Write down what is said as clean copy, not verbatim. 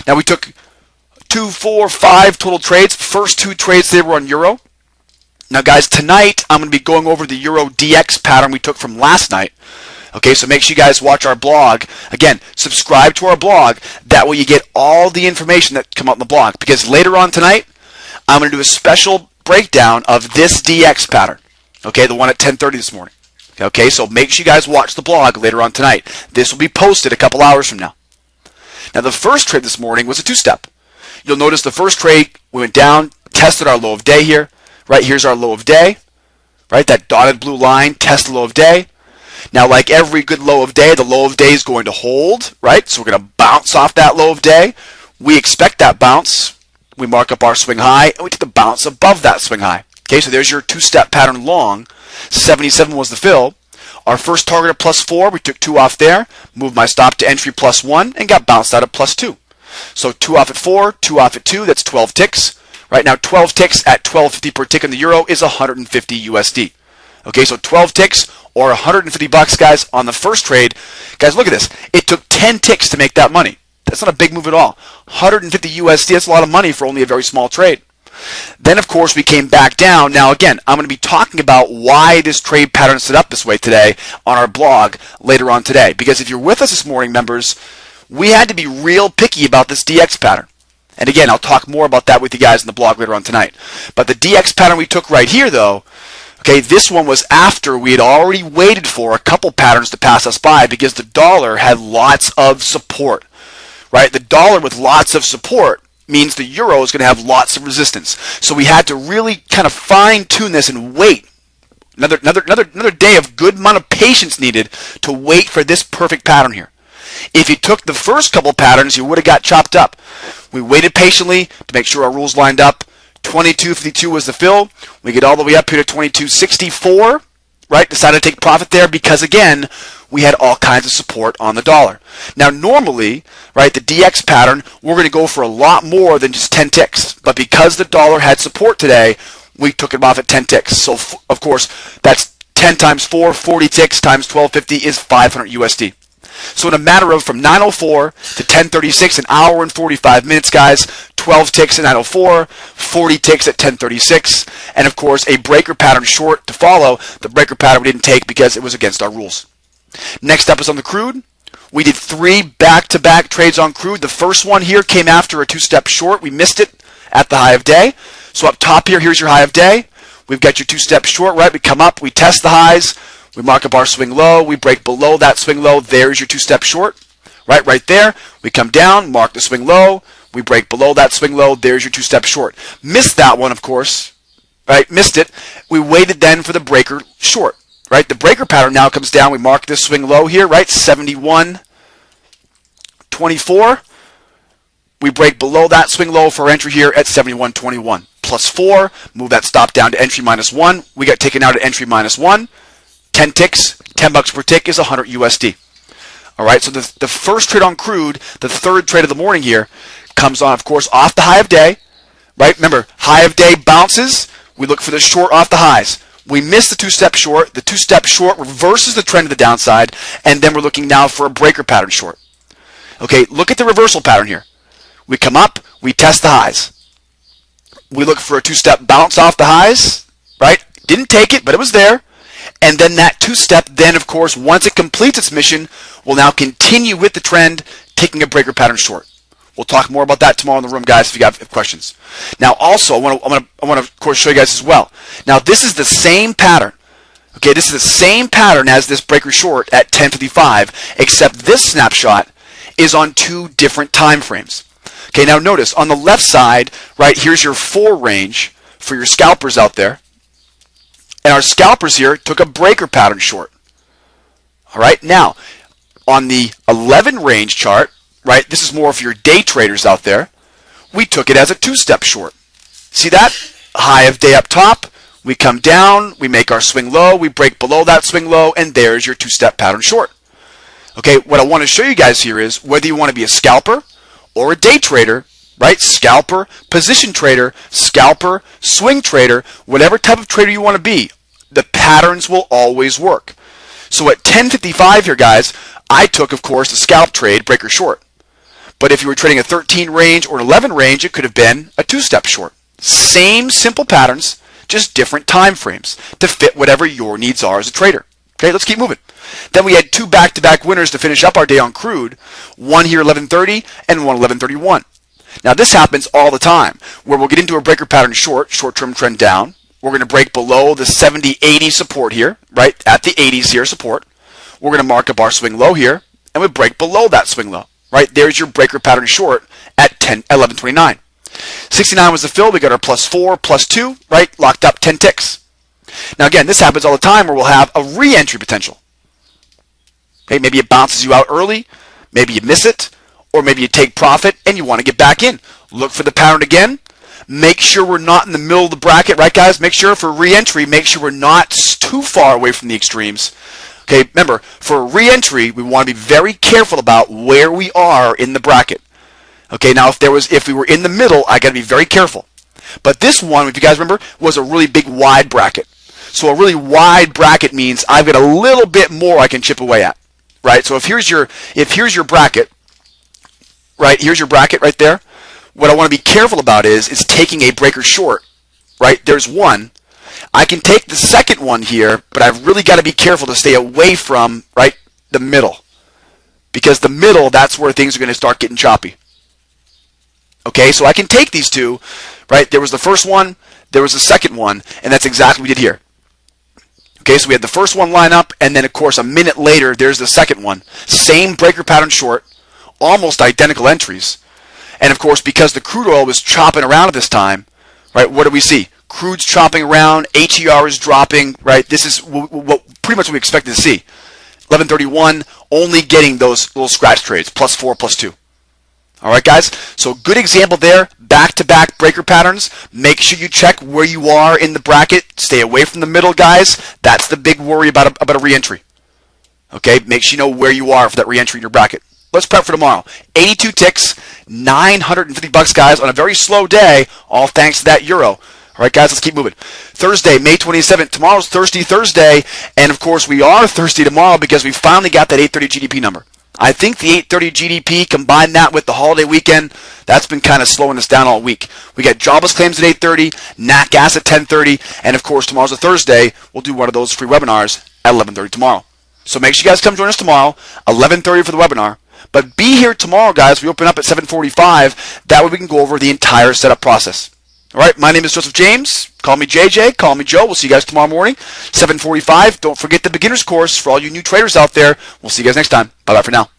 Now we took 2, 4, 5 total trades. First 2 trades they were on Euro. Now guys, tonight I'm going to be going over the Euro DX pattern we took from last night. Okay, so make sure you guys watch our blog. Again, subscribe to our blog. That way you get all the information that come out in the blog. Because later on tonight, I'm going to do a special breakdown of this DX pattern. Okay, the one at 10:30 this morning. Okay, so make sure you guys watch the blog later on tonight. This will be posted a couple hours from now. Now the first trade this morning was a 2-step. You'll notice the first trade, we went down, tested our low of day here. Right, here's our low of day. Right, that dotted blue line, test the low of day. Now, like every good low of day, the low of day is going to hold, right? So we're going to bounce off that low of day. We expect that bounce. We mark up our swing high, and we take the bounce above that swing high. Okay, so there's your 2-step pattern long. 77 was the fill. Our first target at +4, we took 2 off there, moved my stop to entry +1, and got bounced out at +2. So 2 off at 4, 2 off at 2, that's 12 ticks. Right now, 12 ticks at 12.50 per tick in the euro is 150 USD. Okay, so 12 ticks or 150 bucks, guys, on the first trade. Guys, look at this. It took 10 ticks to make that money. That's not a big move at all. 150 USD, that's a lot of money for only a very small trade. Then, of course, we came back down. Now, again, I'm going to be talking about why this trade pattern is set up this way today on our blog later on today. Because if you're with us this morning, members, we had to be real picky about this DX pattern. And again, I'll talk more about that with you guys in the blog later on tonight. But the DX pattern we took right here, though, okay, this one was after we had already waited for a couple patterns to pass us by because the dollar had lots of support. Right? The dollar with lots of support means the euro is going to have lots of resistance. So we had to really kind of fine-tune this and wait. Another day of good amount of patience needed to wait for this perfect pattern here. If you took the first couple patterns, you would have got chopped up. We waited patiently to make sure our rules lined up. 22.52 was the fill. We get all the way up here to 22.64, right? Decided to take profit there because, again, we had all kinds of support on the dollar. Now, normally, right, the DX pattern, we're going to go for a lot more than just 10 ticks. But because the dollar had support today, we took it off at 10 ticks. So, of course, that's 10 times 4, 40 ticks times 12.50 is 500 USD. So in a matter of from 9:04 to 10:36, an hour and 45 minutes, guys, 12 ticks at 9:04, 40 ticks at 10:36, and of course a breaker pattern short to follow. The breaker pattern we didn't take because it was against our rules. Next up is on the crude. We did 3 back-to-back trades on crude. The first one here came after a 2-step short. We missed it at the high of day. So up top here, here's your high of day. We've got your 2-step short, right? We come up, we test the highs. We mark up our swing low. We break below that swing low. There's your 2-step short. Right there. We come down, mark the swing low. We break below that swing low. There's your 2-step short. Missed that one, of course. Right? Missed it. We waited then for the breaker short. Right? The breaker pattern now comes down. We mark this swing low here, right? 71.24. We break below that swing low for entry here at 71.21. +4. Move that stop down to entry -1. We got taken out at entry -1. 10 ticks, 10 bucks per tick is 100 USD. All right, so the first trade on crude, the third trade of the morning here, comes on, of course, off the high of day. Right? Remember, high of day bounces. We look for the short off the highs. We miss the 2-step short. The 2-step short reverses the trend to the downside, and then we're looking now for a breaker pattern short. Okay, look at the reversal pattern here. We come up, we test the highs. We look for a 2-step bounce off the highs, right? Didn't take it, but it was there. And then that 2-step, then, of course, once it completes its mission, will now continue with the trend, taking a breaker pattern short. We'll talk more about that tomorrow in the room, guys, if you have questions. Now, also, I want to, of course, show you guys as well. Now, this is the same pattern. Okay, this is the same pattern as this breaker short at 10:55, except this snapshot is on 2 different time frames. Okay, now notice, on the left side, right, here's your 4 range for your scalpers out there. And our scalpers here took a breaker pattern short. All right, now, on the 11 range chart, right, this is more for your day traders out there, we took it as a 2-step short. See that? High of day up top, we come down, we make our swing low, we break below that swing low, and there's your 2-step pattern short. Okay, what I want to show you guys here is whether you want to be a scalper or a day trader, right? Scalper, position trader, scalper, swing trader, whatever type of trader you want to be, the patterns will always work. So at 10:55 here, guys, I took, of course, the scalp trade, breaker short. But if you were trading a 13 range or an 11 range, it could have been a 2-step short. Same simple patterns, just different time frames to fit whatever your needs are as a trader. Okay, let's keep moving. Then we had 2 back-to-back winners to finish up our day on crude. One here 11:30 and one 11:31. Now this happens all the time, where we'll get into a breaker pattern short-term trend down. We're going to break below the 70-80 support here, right at the 80s here support. We're going to mark up our swing low here, and we break below that swing low. Right there's your breaker pattern short at 11:29. 69 was the fill. We got our +4, +2, right? Locked up 10 ticks. Now again, this happens all the time where we'll have a re-entry potential. Okay, maybe it bounces you out early, maybe you miss it, or maybe you take profit and you want to get back in. Look for the pattern again. Make sure we're not in the middle of the bracket, right guys? Make sure for re-entry, make sure we're not too far away from the extremes. Okay, remember, for a re-entry, we want to be very careful about where we are in the bracket. Okay, now if we were in the middle, I got to be very careful. But this one, if you guys remember, was a really big wide bracket. So a really wide bracket means I've got a little bit more I can chip away at, right? So if here's your bracket, right? Here's your bracket right there. What I want to be careful about is taking a breaker short, right? There's one. I can take the second one here, but I've really got to be careful to stay away from, right, the middle. Because the middle, that's where things are going to start getting choppy. Okay, so I can take these two, right? There was the first one, there was the second one, and that's exactly what we did here. Okay, so we had the first one line up, and then, of course, a minute later, there's the second one. Same breaker pattern short, almost identical entries. And, of course, because the crude oil was chopping around at this time, right, what do we see? Crude's chopping around, HER is dropping, right? This is pretty much what we expected to see. 11:31, only getting those little scratch trades, +4, +2. All right, guys, so good example there, back-to-back breaker patterns. Make sure you check where you are in the bracket. Stay away from the middle, guys. That's the big worry about a re-entry. Okay, make sure you know where you are for that re-entry in your bracket. Let's prep for tomorrow. 82 ticks, $950, guys, on a very slow day, all thanks to that euro. All right, guys, let's keep moving. Thursday, May 27th. Tomorrow's Thirsty Thursday, and, of course, we are thirsty tomorrow because we finally got that 8:30 GDP number. I think the 8:30 GDP, combine that with the holiday weekend, that's been kind of slowing us down all week. We got jobless claims at 8:30, nat gas at 10:30, and of course tomorrow's a Thursday. We'll do one of those free webinars at 11:30 tomorrow. So make sure you guys come join us tomorrow, 11:30 for the webinar. But be here tomorrow, guys. We open up at 7:45. That way we can go over the entire setup process. All right, my name is Joseph James. Call me JJ. Call me Joe. We'll see you guys tomorrow morning, 7:45. Don't forget the beginner's course for all you new traders out there. We'll see you guys next time. Bye-bye for now.